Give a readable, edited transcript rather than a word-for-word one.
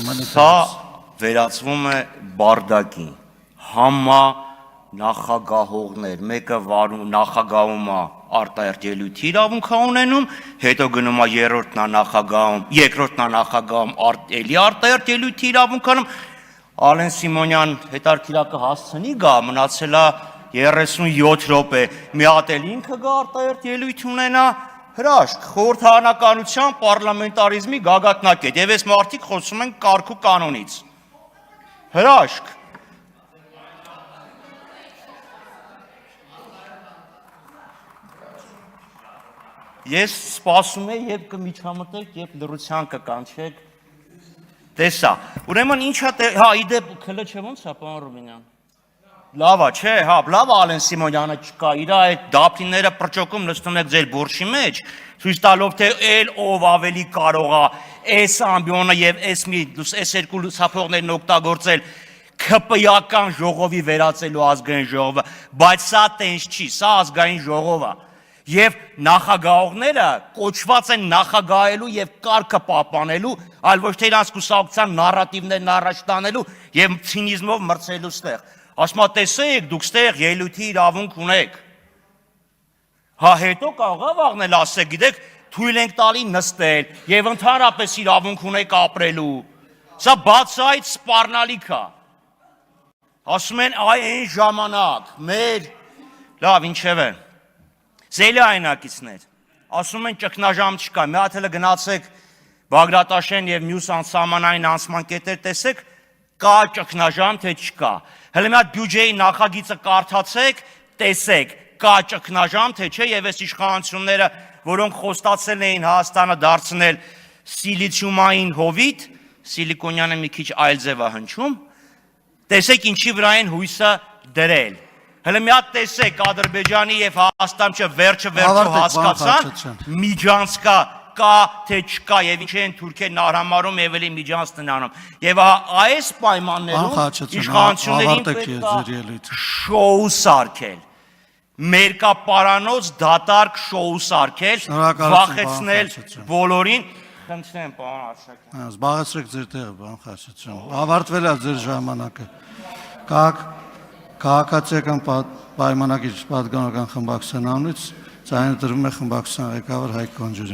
Սա վերածվում է բարդակի, համա նախագահողներ, մեկը նախագահում է արտահերթ ելույթի իրավունք ունենում, հետո գնում է երրորդն է նախագահում, երկրորդն է նախագահում էլի արտահերթ ելույթի իրավունք անում, Ալեն Սիմոնյան հետարքիրակը հասցնի գա, մնացել է 37 րոպե, մի հատ էլ ինքը գա արտահերթ ելույթ ունենա, հրաշք, խորհրդարանականության պարլամենտարիզմի գագաթնակետ, եւ այս մարդիկ խոսում են կարգ ու կանոնից, հրաշք, ես սպասում եմ եւ կմիջամտեք եւ լրության կկանչեք տեսա ուրեմն ինչա հա իդեպ քլը չէ ոնց է պարոն Ռուբինյան լավ է չէ հա լավ Ալեն Սիմոնյանը չկա իր այդ դափնիները պրճոկում նստում եք ձեր բուրշի մեջ ցույց տալով թե ել ով ավելի կարող է այս ամբիոնը եւ այս երկու լուսափողներն օգտագործել ԿՊ-ական ժողովի վերածելու ազգային ժողովը բայց սա տենց չի սա ազգային ժողով է Եվ նախագահողները կոչված են նախագահելու եւ կարգը պահպանելու, այլ ոչ թե իրանց կուսակցության նարատիվներն առաջ տանելու եւ ցինիզմով մրցելու ստեղ։ Ասում եմ, տեսեք, դուք ստեղ ելույթի իրավունք ունեք։ Հա հետո կարող է վաղնել ասեք, գիտեք, թույլ ենք տալի նստել եւ ընդհանրապես իրավունք ունեք ապրելու։ Սա բացայից սպառնալիք է։ Ասում են, այ այն ժամանակ մեր լավ, ինչևէ Զելի այնակիցներ, ասում են ճգնաժամ չկա, մի հատ հələ գնացեք Բագրատաշեն եւ մյուս անսահմանային անցման կետեր տեսեք, կա ճգնաժամ թե չկա։ Հələ մի հատ բյուջեի նախագիծը կարդացեք, տեսեք, կա ճգնաժամ թե չէ եւ այս իշխանությունները, որոնք խոստացել էին Հայաստանը դարձնել սիլիցիումային հովիտ, սիլիկոնյանը մի քիչ այլ ձև է հնչում, տեսեք ինչի վրա են հույսը դրել։ Հələ մի հատ տեսեք Ադրբեջանի եւ Հայաստանը վերջը հասկացան միջանցքա կա թե չկա եւ ինչ են թուրքերն արհամարում եւ էլի միջանցքն անում եւ այս պայմաններում իշխանություններին պետք է շոու սարքել մերկապարանոց դատարկ շոու սարքել վախեցնել բոլորին խնդրեմ պարոն Արշակյան զբաղեցրեք ձեր տեղը պարոն Խաչատրյան ավարտվել է ձեր ժամանակը Քաղաքացիական պայմանագիր պատգամական խմբակցության անունից ձայնը տրվում է խմբակցության ղեկավար Հայկ Կոնջուրյան